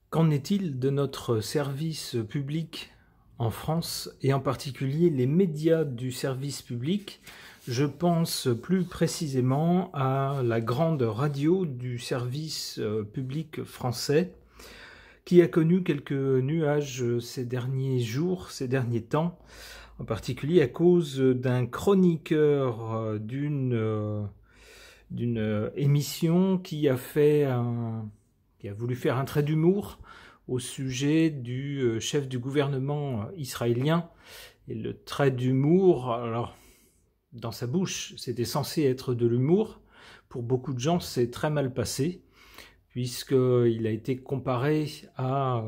Qu'en est-il de notre service public en France et en particulier les médias du service public? Je pense plus précisément à la grande radio du service public français qui a connu quelques nuages ces derniers jours, ces derniers temps, en particulier à cause d'un chroniqueur d'une émission qui a voulu faire un trait d'humour au sujet du chef du gouvernement israélien. Et le trait d'humour, alors, dans sa bouche, c'était censé être de l'humour. Pour beaucoup de gens, c'est très mal passé, puisqu'il a été comparé à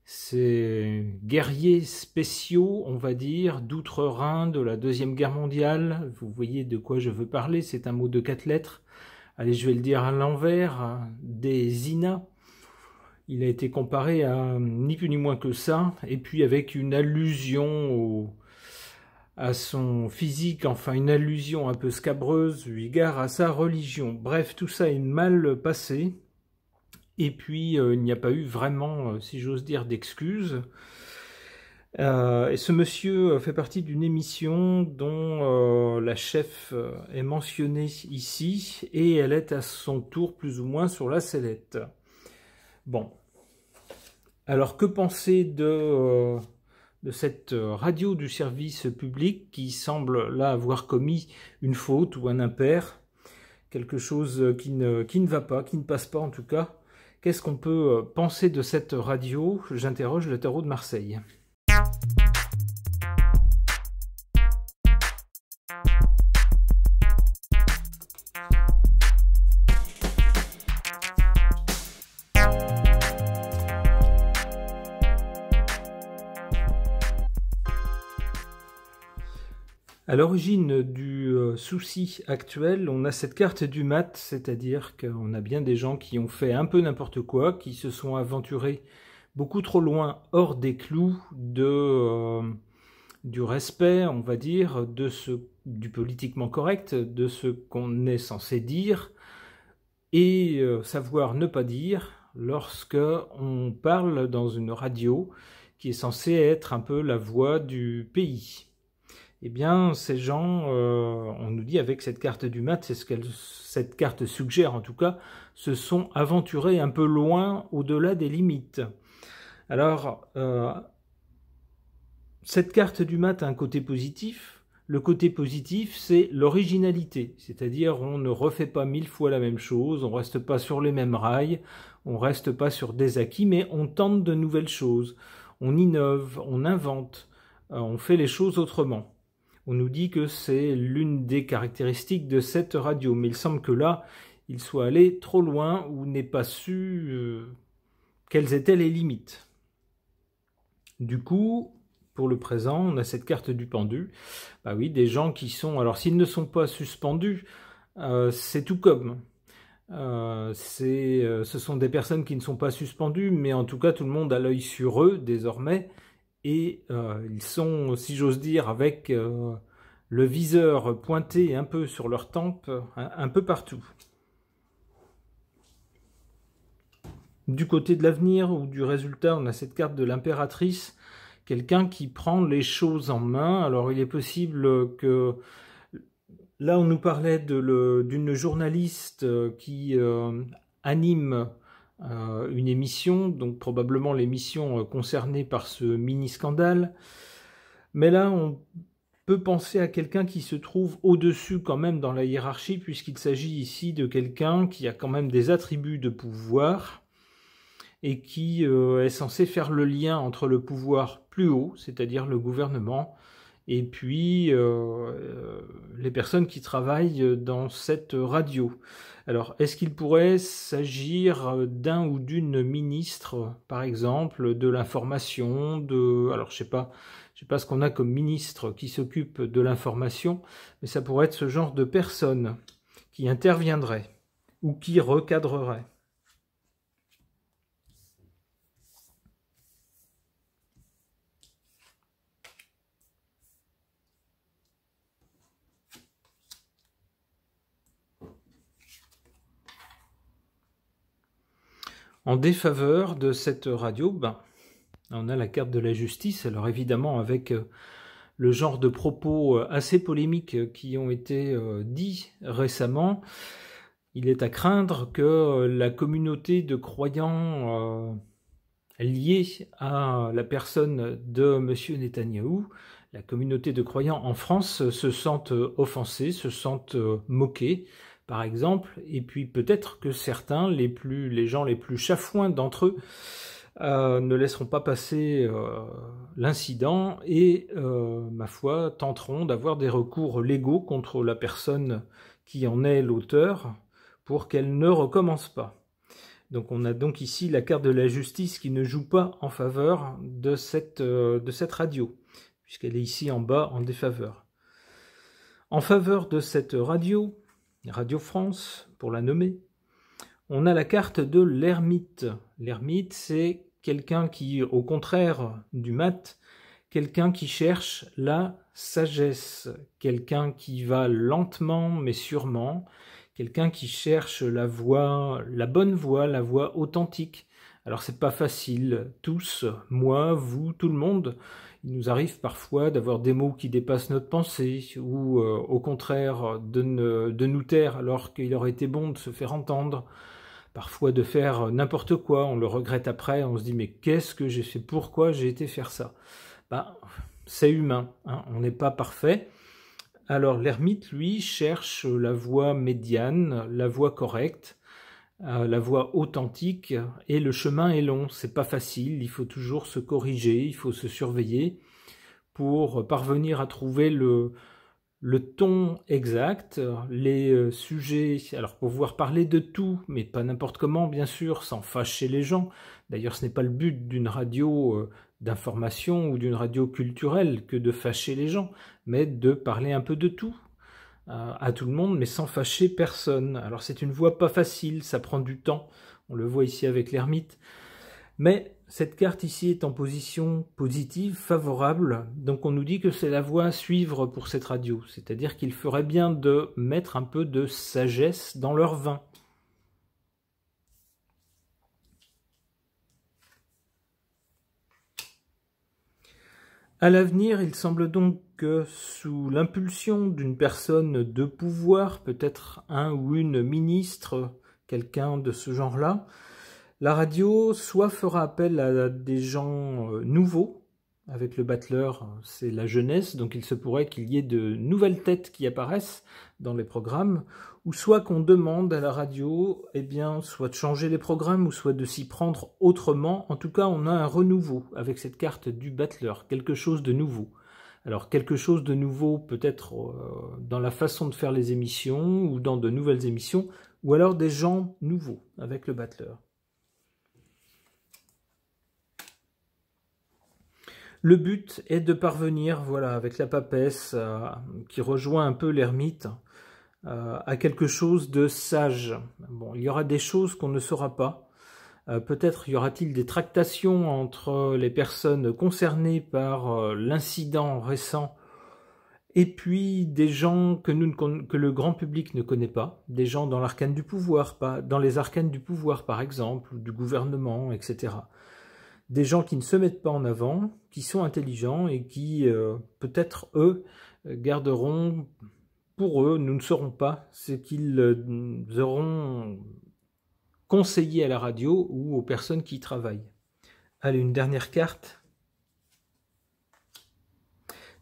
ces guerriers spéciaux, on va dire, d'outre-Rhin de la Deuxième Guerre mondiale. Vous voyez de quoi je veux parler, c'est un mot de 4 lettres. Allez, je vais le dire à l'envers, des INA. Il a été comparé à ni plus ni moins que ça, et puis avec une allusion à son physique, enfin une allusion un peu scabreuse eu égard à sa religion. Bref, tout ça est mal passé, et puis il n'y a pas eu vraiment, si j'ose dire, d'excuses. Et ce monsieur fait partie d'une émission dont la chef est mentionnée ici, et elle est à son tour plus ou moins sur la sellette. Bon, alors que penser de cette radio du service public qui semble là avoir commis une faute ou un impair, quelque chose qui ne va pas, qui ne passe pas en tout cas? Qu'est-ce qu'on peut penser de cette radio? J'interroge le tarot de Marseille. À l'origine du souci actuel, on a cette carte du mat, c'est-à-dire qu'on a bien des gens qui ont fait un peu n'importe quoi, qui se sont aventurés beaucoup trop loin hors des clous du respect, on va dire, du politiquement correct, de ce qu'on est censé dire, et savoir ne pas dire lorsque on parle dans une radio qui est censée être un peu la voix du pays. Eh bien, ces gens, on nous dit avec cette carte du mat, c'est ce que cette carte suggère en tout cas, se sont aventurés un peu loin au-delà des limites. Alors, cette carte du mat a un côté positif. Le côté positif, c'est l'originalité, c'est-à-dire on ne refait pas 1000 fois la même chose, on ne reste pas sur les mêmes rails, on ne reste pas sur des acquis, mais on tente de nouvelles choses, on innove, on invente, on fait les choses autrement. On nous dit que c'est l'une des caractéristiques de cette radio, mais il semble que là, il soit allé trop loin ou n'ait pas su quelles étaient les limites. Du coup, pour le présent, on a cette carte du pendu. Bah oui, des gens qui sont... Alors, s'ils ne sont pas suspendus, c'est tout comme. Ce sont des personnes qui ne sont pas suspendues, mais en tout cas, tout le monde a l'œil sur eux, désormais. Et ils sont, si j'ose dire, avec le viseur pointé un peu sur leur tempe, un peu partout. Du côté de l'avenir ou du résultat, on a cette carte de l'impératrice, quelqu'un qui prend les choses en main. Alors il est possible que... Là, on nous parlait d'une journaliste qui anime une émission, donc probablement l'émission concernée par ce mini-scandale. Mais là, on peut penser à quelqu'un qui se trouve au-dessus quand même dans la hiérarchie, puisqu'il s'agit ici de quelqu'un qui a quand même des attributs de pouvoir et qui est censé faire le lien entre le pouvoir plus haut, c'est-à-dire le gouvernement, et puis les personnes qui travaillent dans cette radio. Alors, est-ce qu'il pourrait s'agir d'un ou d'une ministre, par exemple, de l'information, alors je sais pas ce qu'on a comme ministre qui s'occupe de l'information, mais ça pourrait être ce genre de personne qui interviendrait ou qui recadrerait. En défaveur de cette radio, ben, on a la carte de la justice, alors évidemment avec le genre de propos assez polémiques qui ont été dits récemment, il est à craindre que la communauté de croyants liée à la personne de M. Netanyahou, la communauté de croyants en France se sente offensée, se sente moquée, par exemple, et puis peut-être que certains, les gens les plus chafouins d'entre eux, ne laisseront pas passer l'incident et, ma foi, tenteront d'avoir des recours légaux contre la personne qui en est l'auteur pour qu'elle ne recommence pas. Donc on a donc ici la carte de la justice qui ne joue pas en faveur de cette radio, puisqu'elle est ici en bas en défaveur. En faveur de cette radio, Radio France, pour la nommer, on a la carte de l'ermite. L'ermite, c'est quelqu'un qui, au contraire du mat, quelqu'un qui cherche la sagesse, quelqu'un qui va lentement mais sûrement, quelqu'un qui cherche la bonne voie, la voie authentique. Alors c'est pas facile, tous, moi, vous, tout le monde, il nous arrive parfois d'avoir des mots qui dépassent notre pensée, ou au contraire de nous taire alors qu'il aurait été bon de se faire entendre, parfois de faire n'importe quoi, on le regrette après, on se dit mais qu'est-ce que j'ai fait, pourquoi j'ai été faire ça? Ben, c'est humain, hein, on n'est pas parfait. Alors l'ermite, lui, cherche la voie médiane, la voie correcte, la voie authentique, et le chemin est long, c'est pas facile, il faut toujours se corriger, il faut se surveiller pour parvenir à trouver le ton exact, les sujets, alors pouvoir parler de tout, mais pas n'importe comment bien sûr, sans fâcher les gens. D'ailleurs ce n'est pas le but d'une radio d'information ou d'une radio culturelle que de fâcher les gens, mais de parler un peu de tout, à tout le monde, mais sans fâcher personne. Alors c'est une voie pas facile, ça prend du temps, on le voit ici avec l'ermite, mais cette carte ici est en position positive, favorable, donc on nous dit que c'est la voie à suivre pour cette radio, c'est-à-dire qu'il ferait bien de mettre un peu de sagesse dans leur vin. À l'avenir, il semble donc que sous l'impulsion d'une personne de pouvoir, peut-être un ou une ministre, quelqu'un de ce genre-là, la radio soit fera appel à des gens nouveaux. Avec le battleur, c'est la jeunesse, donc il se pourrait qu'il y ait de nouvelles têtes qui apparaissent dans les programmes, ou soit qu'on demande à la radio, eh bien, soit de changer les programmes, ou soit de s'y prendre autrement. En tout cas, on a un renouveau avec cette carte du battleur, quelque chose de nouveau. Alors, quelque chose de nouveau peut-être dans la façon de faire les émissions, ou dans de nouvelles émissions, ou alors des gens nouveaux avec le battleur. Le but est de parvenir, voilà, avec la papesse qui rejoint un peu l'ermite, à quelque chose de sage. Bon, il y aura des choses qu'on ne saura pas. Peut-être y aura-t-il des tractations entre les personnes concernées par l'incident récent et puis des gens que le grand public ne connaît pas, des gens dans l'arcane du pouvoir, dans les arcanes du pouvoir par exemple, du gouvernement, etc. Des gens qui ne se mettent pas en avant, qui sont intelligents et qui, peut-être, eux, garderont pour eux, nous ne saurons pas ce qu'ils auront conseillé à la radio ou aux personnes qui y travaillent. Allez, une dernière carte.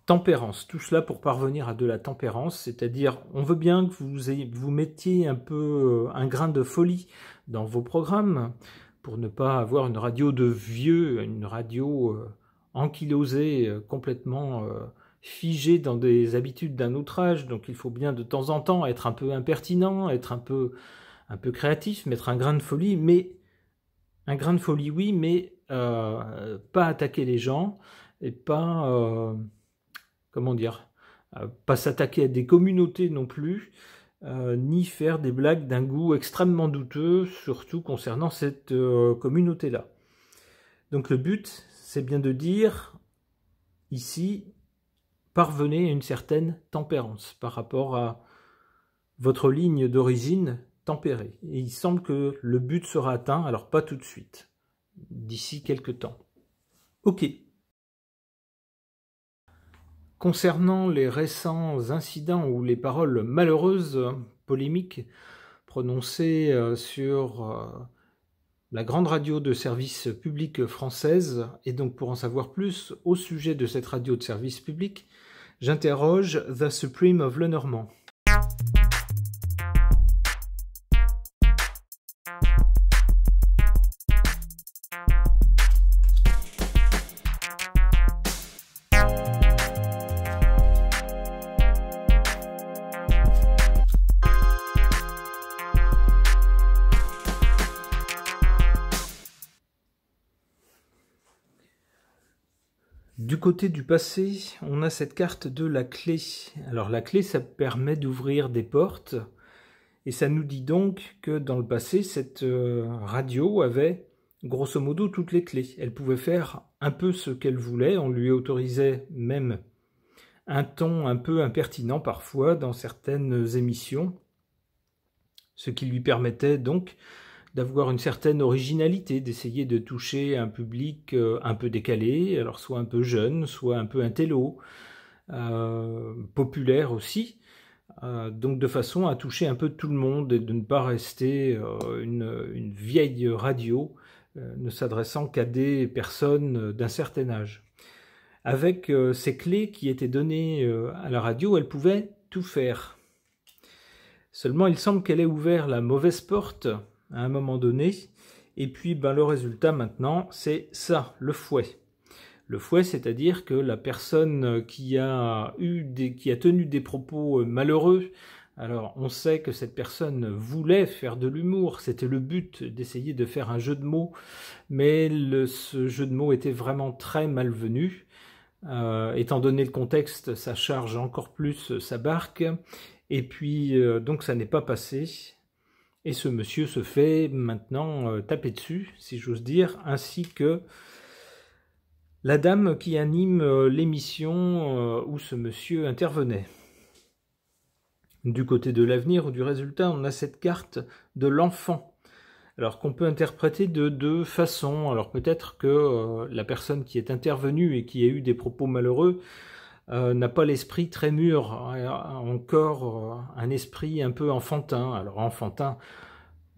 Tempérance, tout cela pour parvenir à de la tempérance, c'est-à-dire on veut bien que vous mettiez un peu un grain de folie dans vos programmes, pour ne pas avoir une radio de vieux, une radio ankylosée, complètement figée dans des habitudes d'un autre âge. Donc il faut bien de temps en temps être un peu impertinent, être un peu créatif, mettre un grain de folie, mais un grain de folie oui, mais pas attaquer les gens et pas, comment dire, pas s'attaquer à des communautés non plus, ni faire des blagues d'un goût extrêmement douteux, surtout concernant cette communauté-là. Donc le but, c'est bien de dire, ici, parvenez à une certaine tempérance par rapport à votre ligne d'origine, tempéré. Et il semble que le but sera atteint, alors pas tout de suite, d'ici quelques temps. Ok. Concernant les récents incidents ou les paroles malheureuses, polémiques, prononcées sur la grande radio de service public française, et donc pour en savoir plus au sujet de cette radio de service public, j'interroge The Supreme of Lenormand. Du côté du passé, on a cette carte de la clé. Alors la clé, ça permet d'ouvrir des portes, et ça nous dit donc que dans le passé, cette radio avait grosso modo toutes les clés. Elle pouvait faire un peu ce qu'elle voulait, on lui autorisait même un ton un peu impertinent parfois dans certaines émissions, ce qui lui permettait donc d'avoir une certaine originalité, d'essayer de toucher un public un peu décalé, alors soit un peu jeune, soit un peu intello, populaire aussi, donc de façon à toucher un peu tout le monde et de ne pas rester une vieille radio ne s'adressant qu'à des personnes d'un certain âge. Avec ces clés qui étaient données à la radio, elle pouvait tout faire. Seulement, il semble qu'elle ait ouvert la mauvaise porte à un moment donné, et puis le résultat maintenant, c'est ça, le fouet. Le fouet, c'est-à-dire que la personne qui a tenu des propos malheureux, alors on sait que cette personne voulait faire de l'humour, c'était le but d'essayer de faire un jeu de mots, mais ce jeu de mots était vraiment très malvenu. Étant donné le contexte, ça charge encore plus sa barque, et puis donc ça n'est pas passé. Et ce monsieur se fait maintenant taper dessus, si j'ose dire, ainsi que la dame qui anime l'émission où ce monsieur intervenait. Du côté de l'avenir ou du résultat, on a cette carte de l'enfant, alors qu'on peut interpréter de deux façons. Alors peut-être que la personne qui est intervenue et qui a eu des propos malheureux n'a pas l'esprit très mûr, a encore un esprit un peu enfantin. Alors enfantin,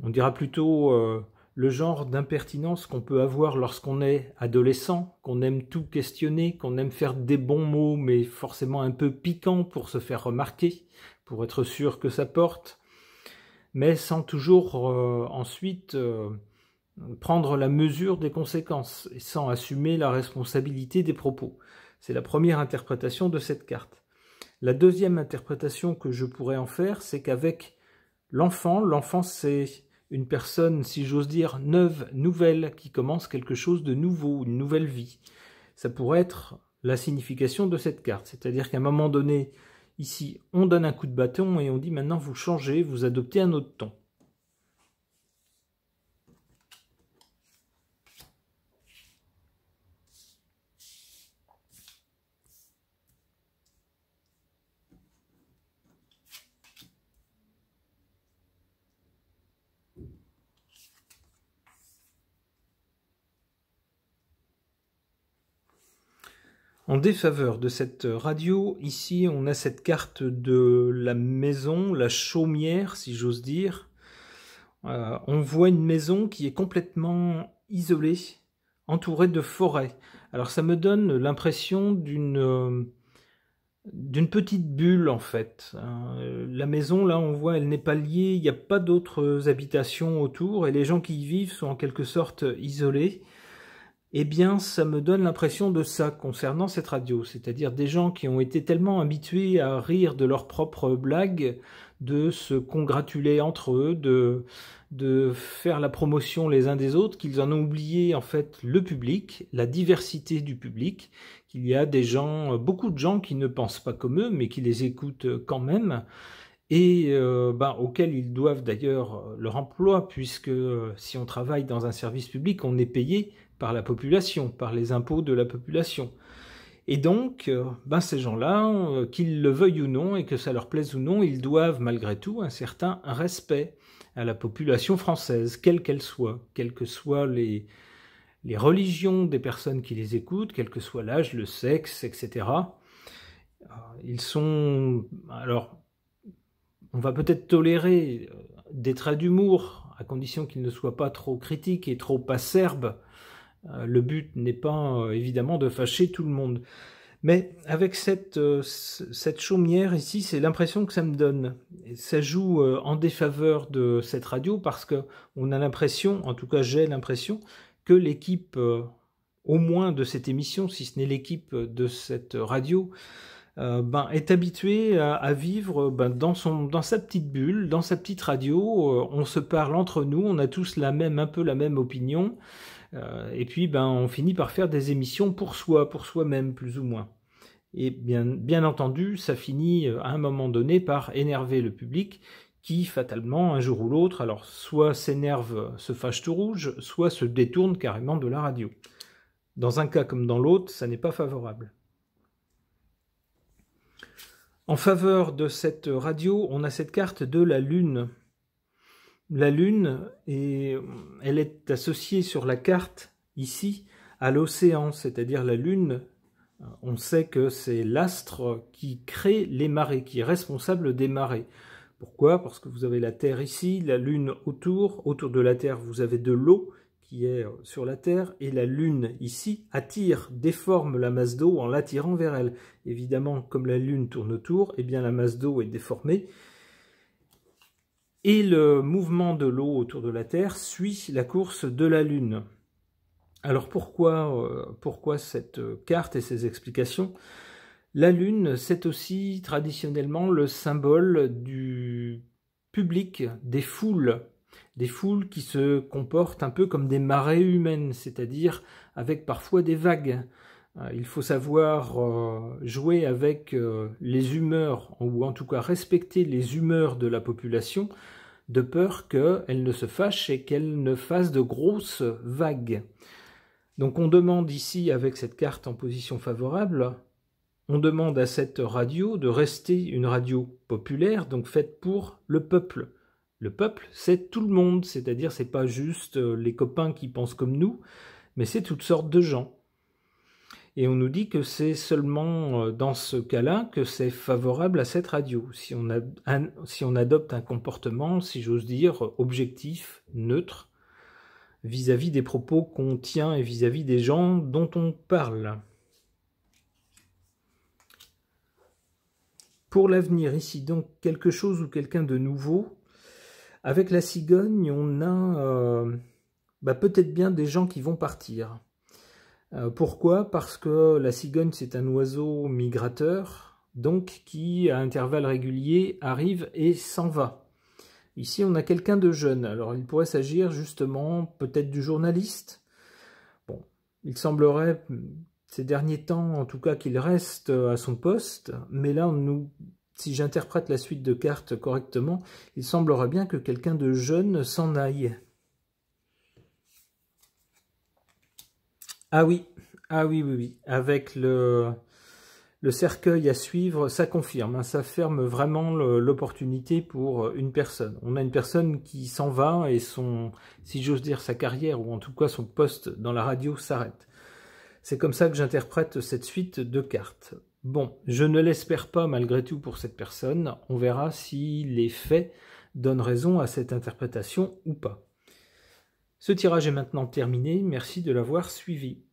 on dira plutôt le genre d'impertinence qu'on peut avoir lorsqu'on est adolescent, qu'on aime tout questionner, qu'on aime faire des bons mots, mais forcément un peu piquants pour se faire remarquer, pour être sûr que ça porte, mais sans toujours ensuite prendre la mesure des conséquences, et sans assumer la responsabilité des propos. C'est la première interprétation de cette carte. La deuxième interprétation que je pourrais en faire, c'est qu'avec l'enfant c'est une personne, si j'ose dire, neuve, nouvelle, qui commence quelque chose de nouveau, une nouvelle vie. Ça pourrait être la signification de cette carte, c'est-à-dire qu'à un moment donné, ici, on donne un coup de bâton et on dit maintenant vous changez, vous adoptez un autre ton. En défaveur de cette radio, ici on a cette carte de la maison, la chaumière si j'ose dire. On voit une maison qui est complètement isolée, entourée de forêts. Alors ça me donne l'impression d'une petite bulle en fait. La maison là on voit elle n'est pas liée, il n'y a pas d'autres habitations autour et les gens qui y vivent sont en quelque sorte isolés. Eh bien, ça me donne l'impression de ça concernant cette radio, c'est-à-dire des gens qui ont été tellement habitués à rire de leurs propres blagues, de se congratuler entre eux, de faire la promotion les uns des autres, qu'ils en ont oublié en fait le public, la diversité du public, qu'il y a des gens, beaucoup de gens qui ne pensent pas comme eux, mais qui les écoutent quand même, et auxquels ils doivent d'ailleurs leur emploi, puisque si on travaille dans un service public, on est payé par la population, par les impôts de la population. Et donc, ces gens-là, qu'ils le veuillent ou non, et que ça leur plaise ou non, ils doivent malgré tout un certain respect à la population française, quelle qu'elle soit, quelles que soient les religions des personnes qui les écoutent, quel que soit l'âge, le sexe, etc. Ils sont... Alors, on va peut-être tolérer des traits d'humour, à condition qu'ils ne soient pas trop critiques et trop acerbes. Le but n'est pas, évidemment, de fâcher tout le monde. Mais avec cette chaumière ici, c'est l'impression que ça me donne. Et ça joue en défaveur de cette radio parce qu'on a l'impression, en tout cas j'ai l'impression, que l'équipe, au moins de cette émission, si ce n'est l'équipe de cette radio, est habituée à vivre dans sa petite bulle, dans sa petite radio. On se parle entre nous, on a tous un peu la même opinion. Et puis on finit par faire des émissions pour soi-même, plus ou moins. Et bien entendu, ça finit à un moment donné par énerver le public qui, fatalement, un jour ou l'autre, alors soit s'énerve, se fâche tout rouge, soit se détourne carrément de la radio. Dans un cas comme dans l'autre, ça n'est pas favorable. En faveur de cette radio, on a cette carte de la Lune. La Lune, elle est associée sur la carte, ici, à l'océan, c'est-à-dire la Lune. On sait que c'est l'astre qui crée les marées, qui est responsable des marées. Pourquoi? Parce que vous avez la Terre ici, la Lune autour de la Terre vous avez de l'eau qui est sur la Terre, et la Lune ici déforme la masse d'eau en l'attirant vers elle. Évidemment, comme la Lune tourne autour, eh bien la masse d'eau est déformée, et le mouvement de l'eau autour de la Terre suit la course de la Lune. Alors pourquoi cette carte et ces explications? La Lune, c'est aussi traditionnellement le symbole du public, des foules qui se comportent un peu comme des marées humaines, c'est-à-dire avec parfois des vagues. Il faut savoir jouer avec les humeurs, ou en tout cas respecter les humeurs de la population, de peur qu'elle ne se fâche et qu'elle ne fasse de grosses vagues. Donc on demande ici, avec cette carte en position favorable, on demande à cette radio de rester une radio populaire, donc faite pour le peuple. Le peuple, c'est tout le monde, c'est-à-dire c'est pas juste les copains qui pensent comme nous, mais c'est toutes sortes de gens. Et on nous dit que c'est seulement dans ce cas-là que c'est favorable à cette radio, si on adopte un comportement, si j'ose dire, objectif, neutre, vis-à-vis des propos qu'on tient et vis-à-vis des gens dont on parle. Pour l'avenir, ici, donc, quelque chose ou quelqu'un de nouveau. Avec la cigogne, on a peut-être bien des gens qui vont partir. Pourquoi? Parce que la cigogne, c'est un oiseau migrateur, donc qui, à intervalles réguliers, arrive et s'en va. Ici, on a quelqu'un de jeune. Alors, il pourrait s'agir justement peut-être du journaliste. Bon, il semblerait, ces derniers temps, en tout cas, qu'il reste à son poste. Mais là, si j'interprète la suite de cartes correctement, il semblerait bien que quelqu'un de jeune s'en aille. Ah oui, oui. Avec le cercueil à suivre, ça confirme, hein, ça ferme vraiment l'opportunité pour une personne. On a une personne qui s'en va et si j'ose dire, sa carrière, ou en tout cas son poste dans la radio s'arrête. C'est comme ça que j'interprète cette suite de cartes. Bon, je ne l'espère pas malgré tout pour cette personne. On verra si les faits donnent raison à cette interprétation ou pas. Ce tirage est maintenant terminé. Merci de l'avoir suivi.